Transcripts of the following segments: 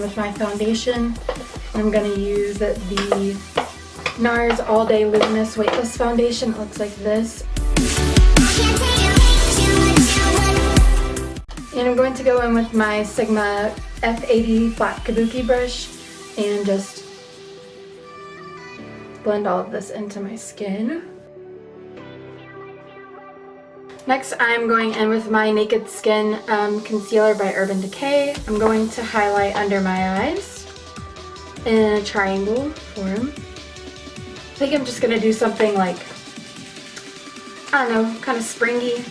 with my foundation. I'm going to use the NARS All Day Luminous Weightless Foundation. It looks like this. And I'm going to go in with my Sigma F80 Flat Kabuki brush and just blend all of this into my skin. Next, I'm going in with my Naked Skin Concealer by Urban Decay. I'm going to highlight under my eyes in a triangle form. I think I'm just going to do something like, I don't know, kind of springy.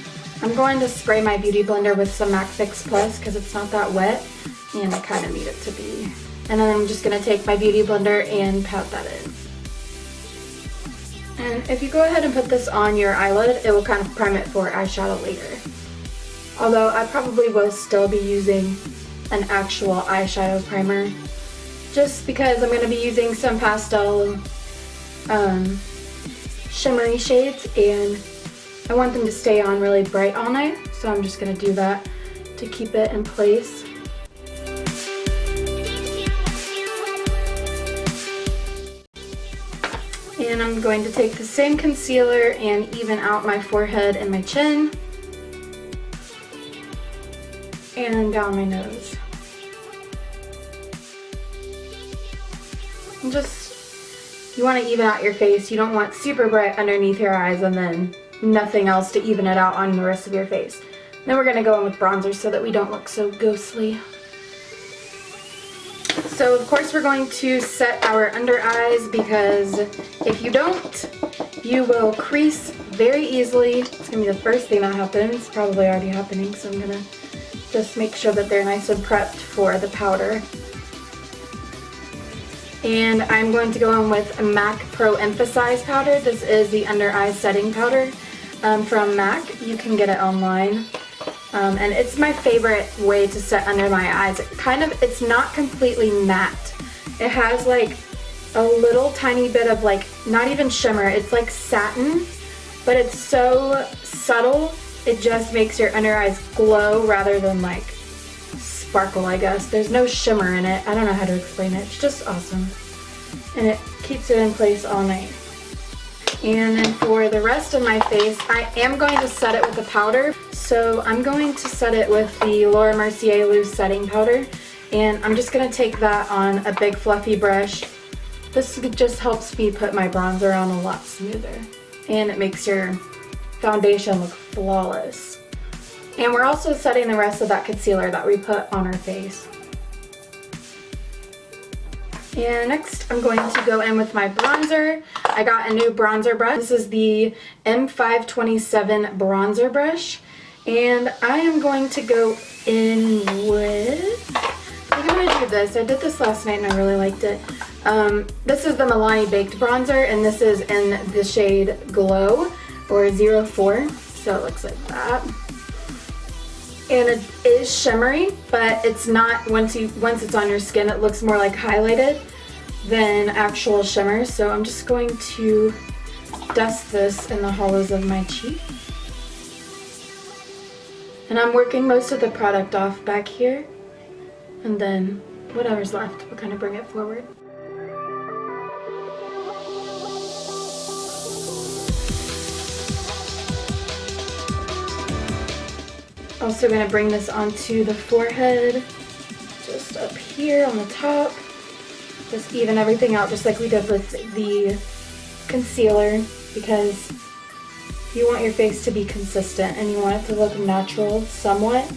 I'm going to spray my Beauty Blender with some MAC Fix Plus because it's not that wet and I kind of need it to be. And then I'm just going to take my Beauty Blender and pat that in. And if you go ahead and put this on your eyelid, it will kind of prime it for eyeshadow later. Although I probably will still be using an actual eyeshadow primer just because I'm going to be using some pastel shimmery shades and I want them to stay on really bright all night, so I'm just going to do that to keep it in place. And I'm going to take the same concealer and even out my forehead and my chin and down my nose. And just, you want to even out your face. You don't want super bright underneath your eyes and then nothing else to even it out on the rest of your face. Then we're going to go in with bronzer so that we don't look so ghostly. So of course we're going to set our under eyes because if you don't, you will crease very easily. It's going to be the first thing that happens, probably already happening, so I'm going to just make sure that they're nice and prepped for the powder. And I'm going to go in with a MAC Pro Emphasize powder. This is the under eye setting powder from MAC. You can get it online. And it's my favorite way to set under my eyes. It's not completely matte. It has like a little tiny bit of like, not even shimmer, it's like satin, but it's so subtle, it just makes your under eyes glow rather than like sparkle, I guess. There's no shimmer in it. I don't know how to explain it. It's just awesome. And it keeps it in place all night. And then for the rest of my face, I am going to set it with a powder. So I'm going to set it with the Laura Mercier Loose Setting Powder. And I'm just going to take that on a big fluffy brush. This just helps me put my bronzer on a lot smoother. And it makes your foundation look flawless. And we're also setting the rest of that concealer that we put on our face. And next I'm going to go in with my bronzer. I got a new bronzer brush. This is the M527 bronzer brush. And I am going to go in with, I think I'm going to do this. I did this last night and I really liked it. This is the Milani Baked Bronzer and this is in the shade Glow or 04. So it looks like that. And it is shimmery, but it's not, once it's on your skin, it looks more like highlighted than actual shimmer. So I'm just going to dust this in the hollows of my cheek. And I'm working most of the product off back here. And then whatever's left, we'll kind of bring it forward. Also going to bring this onto the forehead, just up here on the top. Just even everything out just like we did with the concealer, because you want your face to be consistent and you want it to look natural somewhat,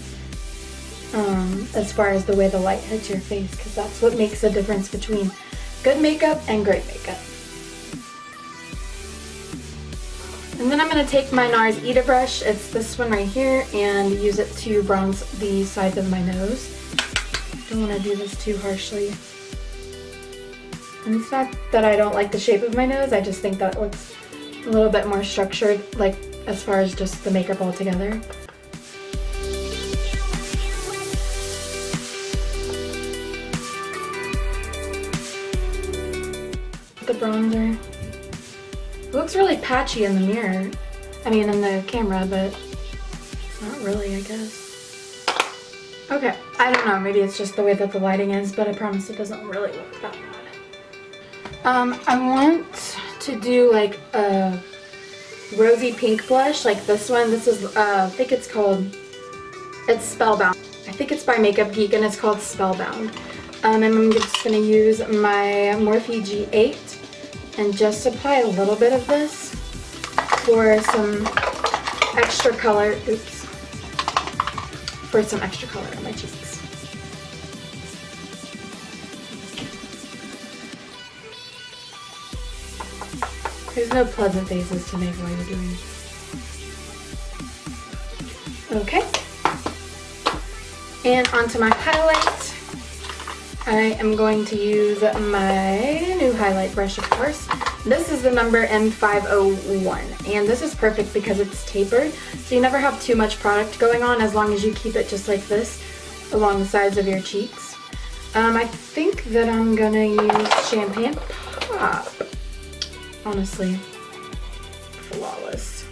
as far as the way the light hits your face, because that's what makes the difference between good makeup and great makeup. And then I'm going to take my NARS Ita brush, it's this one right here, and use it to bronze the sides of my nose. Don't want to do this too harshly. And it's not that I don't like the shape of my nose, I just think that it looks a little bit more structured, like as far as just the makeup altogether. The bronzer. It looks really patchy in the mirror. I mean in the camera, but not really, I guess. Okay, I don't know, maybe it's just the way that the lighting is, but I promise it doesn't really look that bad. I want to do like a rosy pink blush, like this one. This is, I think it's Spellbound. I think it's by Makeup Geek and it's called Spellbound. And I'm just going to use my Morphe G8 and just apply a little bit of this for some extra color. Oops. For some extra color on my cheeks. There's no pleasant faces to make while you're doing it. Okay. And onto my highlight. I am going to use my new highlight brush, of course. This is the number M501, and this is perfect because it's tapered, so you never have too much product going on as long as you keep it just like this along the sides of your cheeks. I think that I'm gonna use Champagne Pop. Honestly, flawless.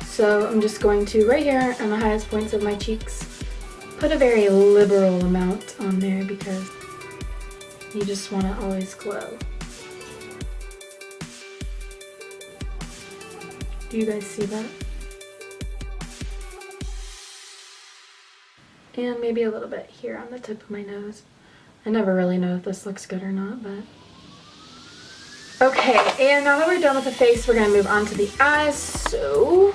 So I'm just going to, right here on the highest points of my cheeks, put a very liberal amount on there because you just want to always glow. Do you guys see that? And maybe a little bit here on the tip of my nose. I never really know if this looks good or not, but... Okay, and now that we're done with the face, we're going to move on to the eyes. So...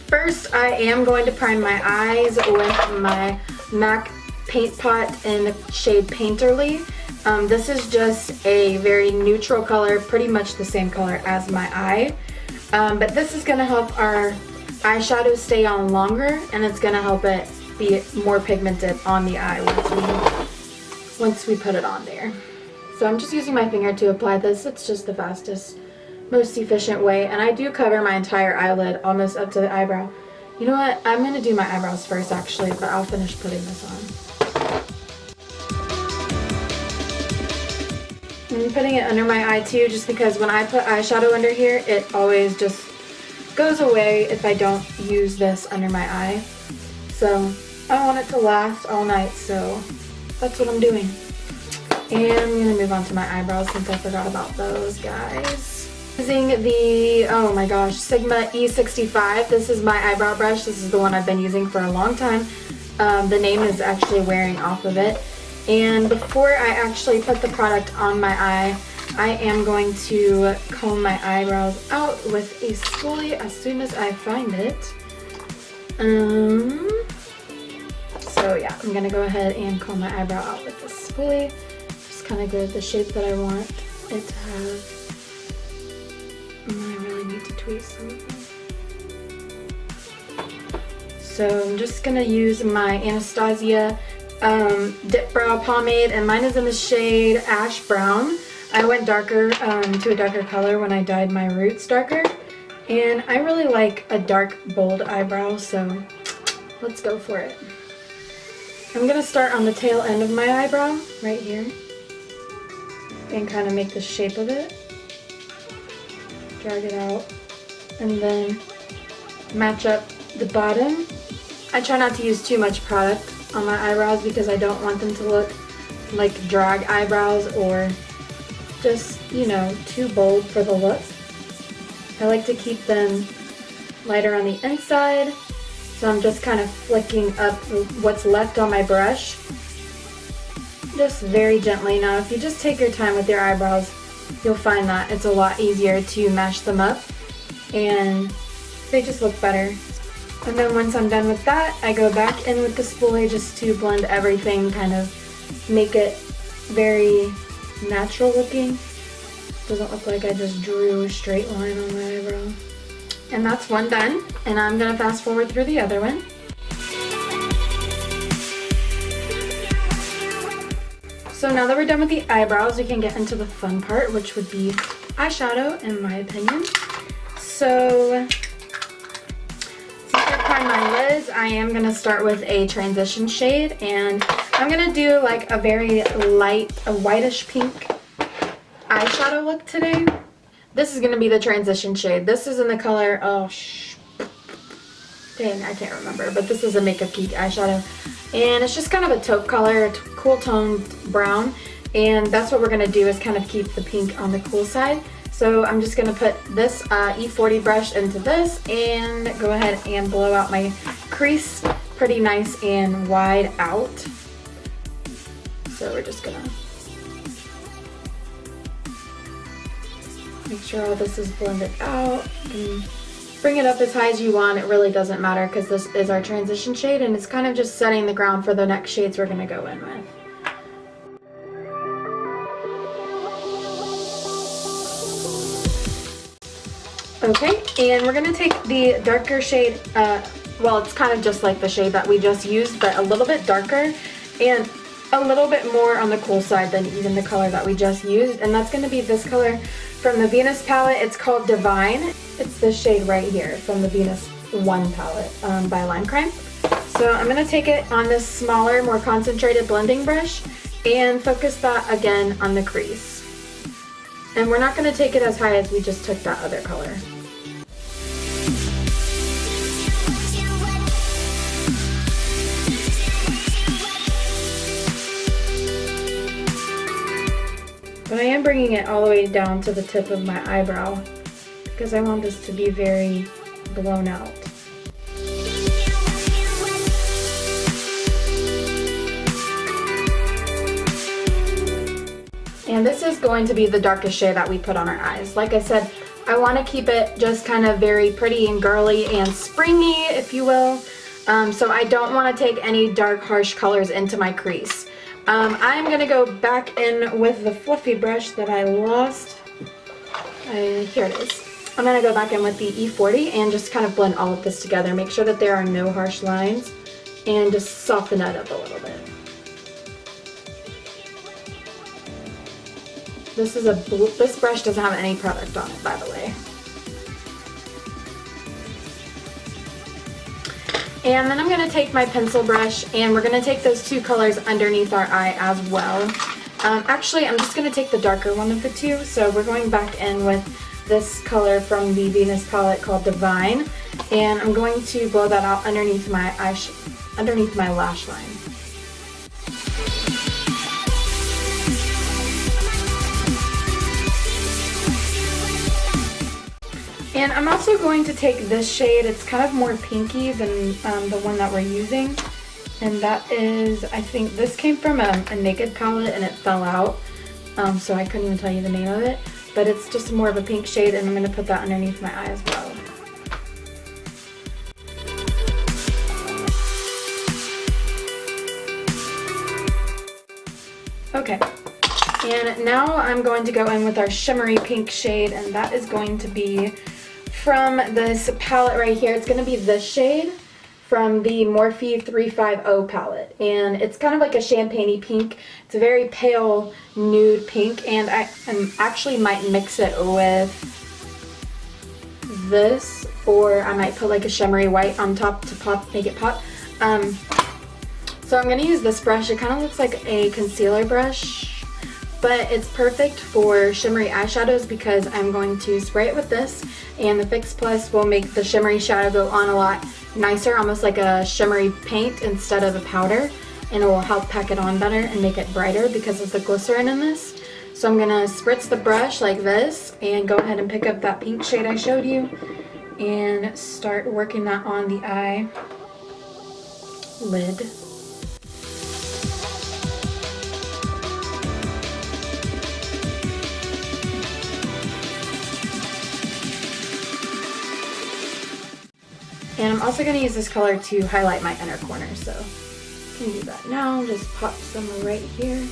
first, I am going to prime my eyes with my MAC Paint Pot in the shade Painterly. This is just a very neutral color, pretty much the same color as my eye. But this is going to help our eyeshadow stay on longer, and it's going to help it be more pigmented on the eye once we put it on there. So I'm just using my finger to apply this. It's just the fastest, most efficient way, and I do cover my entire eyelid almost up to the eyebrow. You know what? I'm going to do my eyebrows first actually, but I'll finish putting this on. I'm putting it under my eye too, just because when I put eyeshadow under here, it always just goes away if I don't use this under my eye. So I want it to last all night, so that's what I'm doing. And I'm going to move on to my eyebrows since I forgot about those guys. Using the, oh my gosh, Sigma E65. This is my eyebrow brush. This is the one I've been using for a long time. The name is actually wearing off of it. And before I actually put the product on my eye, I am going to comb my eyebrows out with a spoolie as soon as I find it. So yeah, I'm going to go ahead and comb my eyebrow out with this spoolie. Just kind of get the shape that I want it to have. I really need to tweeze some of them. So I'm just going to use my Anastasia Dip Brow Pomade, and mine is in the shade Ash Brown. I went darker to a darker color when I dyed my roots darker, and I really like a dark, bold eyebrow, so let's go for it. I'm going to start on the tail end of my eyebrow, right here, and kind of make the shape of it. Drag it out, and then match up the bottom. I try not to use too much product on my eyebrows because I don't want them to look like drag eyebrows or just, you know, too bold for the look. I like to keep them lighter on the inside, so I'm just kind of flicking up what's left on my brush, just very gently. Now if you just take your time with your eyebrows, you'll find that it's a lot easier to mash them up and they just look better. And then once I'm done with that, I go back in with the spoolie just to blend everything, kind of make it very natural looking. Doesn't look like I just drew a straight line on my eyebrow. And that's one done, and I'm gonna fast forward through the other one. So now that we're done with the eyebrows, we can get into the fun part, which would be eyeshadow, in my opinion. So my lids, I am going to start with a transition shade, and I'm going to do like a very light, a whitish pink eyeshadow look today. This is going to be the transition shade. This is in the color, Dang, I can't remember, but this is a Makeup Geek eyeshadow. And it's just kind of a taupe color, a cool toned brown. And that's what we're gonna do, is kind of keep the pink on the cool side. So I'm just gonna put this E40 brush into this and go ahead and blow out my crease pretty nice and wide out. So we're just gonna make sure all this is blended out. You can bring it up as high as you want. It really doesn't matter because this is our transition shade and it's kind of just setting the ground for the next shades we're gonna go in with. Okay, and we're gonna take the darker shade, well, it's kind of just like the shade that we just used, but a little bit darker and a little bit more on the cool side than even the color that we just used. And that's gonna be this color from the Venus palette. It's called Divine. It's this shade right here from the Venus 1 palette by Lime Crime. So I'm gonna take it on this smaller, more concentrated blending brush and focus that again on the crease. And we're not gonna take it as high as we just took that other color. But I am bringing it all the way down to the tip of my eyebrow because I want this to be very blown out. And this is going to be the darkest shade that we put on our eyes. Like I said, I want to keep it just kind of very pretty and girly and springy, if you will. So I don't want to take any dark, harsh colors into my crease. I'm going to go back in with the fluffy brush that I lost. Here it is. I'm going to go back in with the E40 and just kind of blend all of this together. Make sure that there are no harsh lines and just soften it up a little bit. This brush doesn't have any product on it, by the way. And then I'm going to take my pencil brush and we're going to take those two colors underneath our eye as well. Actually, I'm just going to take the darker one of the two. So we're going back in with this color from the Venus palette called Divine. And I'm going to blow that out underneath my lash line. And I'm also going to take this shade. It's kind of more pinky than the one that we're using. And that is, I think this came from a Naked palette and it fell out. So I couldn't even tell you the name of it. But it's just more of a pink shade and I'm going to put that underneath my eye as well. Okay. And now I'm going to go in with our shimmery pink shade, and that is going to be from this palette right here. It's going to be this shade from the Morphe 350 palette, and it's kind of like a champagne-y pink. It's a very pale nude pink, and I actually might mix it with this, or I might put like a shimmery white on top to make it pop. So I'm going to use this brush. It kind of looks like a concealer brush, but it's perfect for shimmery eyeshadows because I'm going to spray it with this, and the Fix Plus will make the shimmery shadow go on a lot nicer, almost like a shimmery paint instead of a powder, and it will help pack it on better and make it brighter because of the glycerin in this. So I'm going to spritz the brush like this and go ahead and pick up that pink shade I showed you and start working that on the eye lid. And I'm also going to use this color to highlight my inner corner, so I can do that now. Just pop some right here,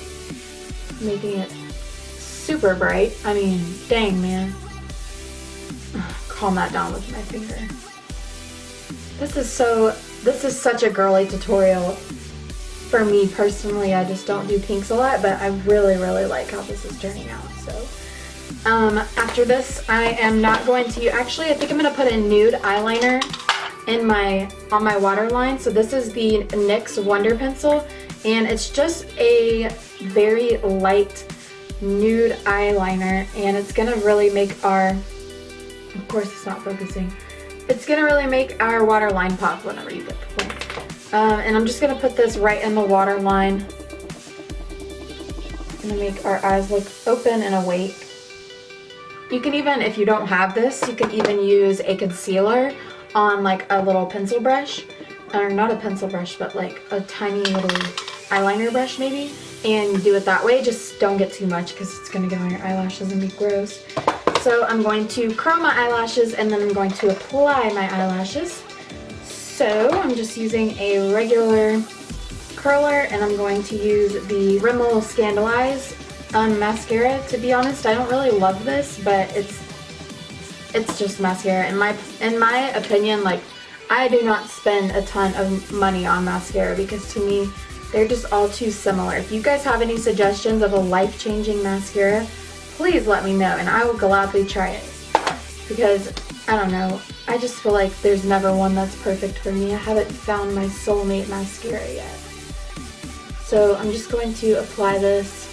making it super bright. I mean, dang, man. Calm that down with my finger. This is such a girly tutorial for me personally. I just don't do pinks a lot, but I really, really like how this is turning out. So after this, I am not going to, actually I think I'm going to put a nude eyeliner on my waterline. So this is the NYX Wonder Pencil, and it's just a very light nude eyeliner, and it's gonna really make our, of course it's not focusing, It's gonna really make our waterline pop whenever you get the point. And I'm just gonna put this right in the waterline. Gonna make our eyes look open and awake. You can even, if you don't have this, you can even use a concealer on like a little pencil brush, or not a pencil brush, but like a tiny little eyeliner brush maybe, and do it that way. Just don't get too much because it's gonna get on your eyelashes and be gross. So I'm going to curl my eyelashes and then I'm going to apply my eyelashes. So I'm just using a regular curler and I'm going to use the Rimmel Scandaleyes mascara. To be honest, I don't really love this, but it's just mascara. In my opinion, like, I do not spend a ton of money on mascara because to me, they're just all too similar. If you guys have any suggestions of a life-changing mascara, please let me know and I will gladly try it. Because, I don't know, I just feel like there's never one that's perfect for me. I haven't found my soulmate mascara yet. So I'm just going to apply this.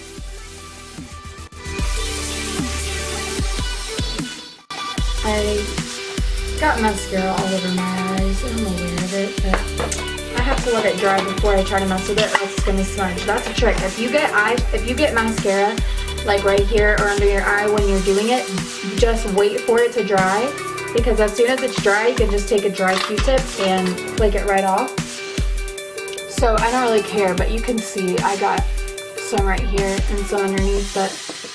I got mascara all over my eyes. I'm aware of it, but I have to let it dry before I try to mess with it, or else it's gonna smudge. That's a trick. If you get mascara like right here or under your eye when you're doing it, just wait for it to dry, because as soon as it's dry, you can just take a dry Q-tip and flick it right off. So I don't really care, but you can see I got some right here and some underneath, but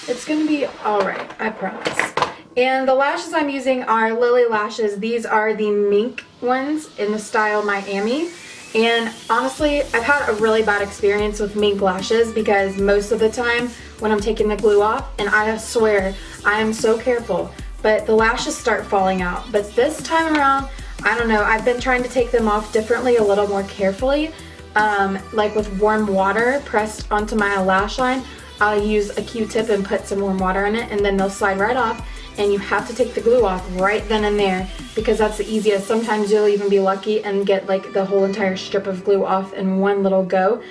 it's gonna be all right, I promise. And the lashes I'm using are Lily Lashes. These are the mink ones in the style Miami. And honestly, I've had a really bad experience with mink lashes because most of the time when I'm taking the glue off, and I swear I am so careful, but the lashes start falling out. But this time around, I don't know, I've been trying to take them off differently, a little more carefully. Like with warm water pressed onto my lash line, I'll use a Q-tip and put some warm water in it, and then they'll slide right off. And you have to take the glue off right then and there because that's the easiest. Sometimes you'll even be lucky and get like the whole entire strip of glue off in one little go.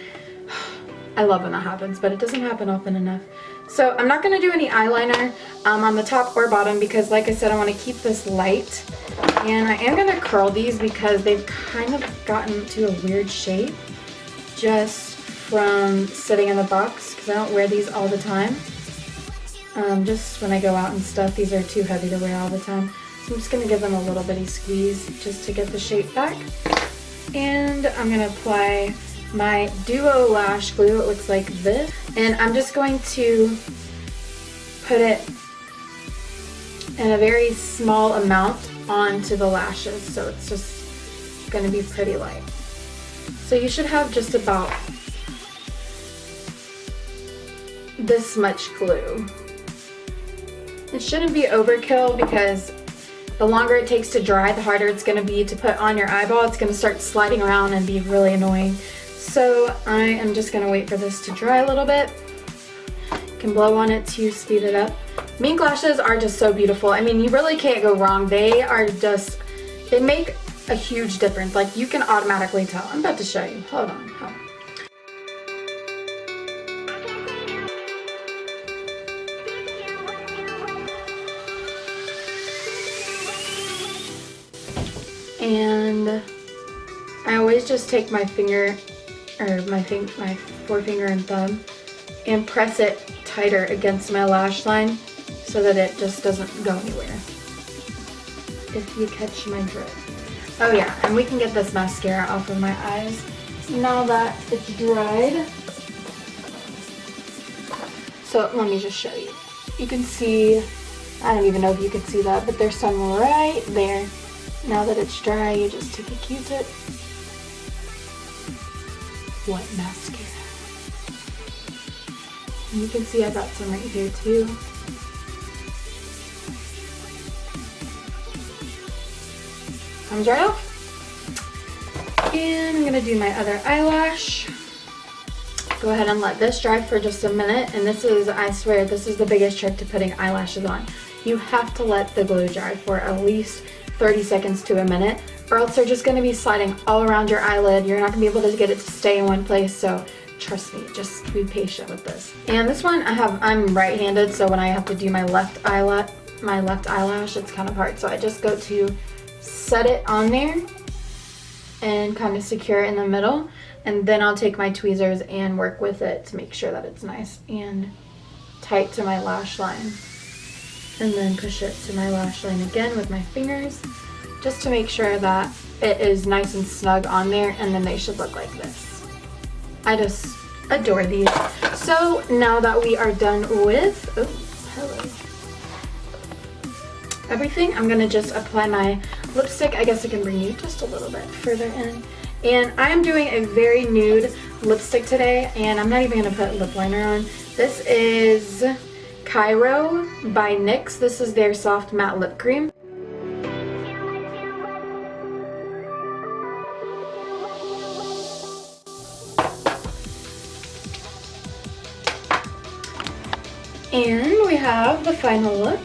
I love when that happens, but it doesn't happen often enough. So I'm not going to do any eyeliner on the top or bottom because, like I said, I want to keep this light. And I am going to curl these because they've kind of gotten to a weird shape just from sitting in the box because I don't wear these all the time. Just when I go out and stuff, these are too heavy to wear all the time. So I'm just going to give them a little bitty squeeze just to get the shape back. And I'm going to apply my Duo Lash Glue. It looks like this. And I'm just going to put it in a very small amount onto the lashes. So it's just going to be pretty light. So you should have just about this much glue. It shouldn't be overkill because the longer it takes to dry, the harder it's going to be to put on your eyeball. It's going to start sliding around and be really annoying. So I am just going to wait for this to dry a little bit. You can blow on it to speed it up. Mink lashes are just so beautiful. I mean, you really can't go wrong. They make a huge difference. Like, you can automatically tell. I'm about to show you. Hold on. And I always just take my finger, or my forefinger and thumb, and press it tighter against my lash line so that it just doesn't go anywhere. If you catch my drift. Oh yeah, and we can get this mascara off of my eyes now that it's dried. So let me just show you. You can see, I don't even know if you can see that, but there's some right there. Now that it's dry, you just take a Q-tip. What mascara? And you can see I got some right here too. I'm dry off. And I'm gonna do my other eyelash. Go ahead and let this dry for just a minute. And this is, I swear, this is the biggest trick to putting eyelashes on. You have to let the glue dry for at least 30 seconds to a minute, or else they're just going to be sliding all around your eyelid. You're not going to be able to get it to stay in one place, so trust me, just be patient with this. And this one, I'm right-handed, so when I have to do my left eyelash, it's kind of hard. So I just go to set it on there and kind of secure it in the middle, and then I'll take my tweezers and work with it to make sure that it's nice and tight to my lash line. And then push it to my lash line again with my fingers, just to make sure that it is nice and snug on there, and then they should look like this. I just adore these. So now that we are done with, oh, hello, everything, I'm gonna just apply my lipstick. I guess I can bring you just a little bit further in. And I am doing a very nude lipstick today, and I'm not even gonna put lip liner on. This is Cairo by NYX. This is their soft matte lip cream. And we have the final look.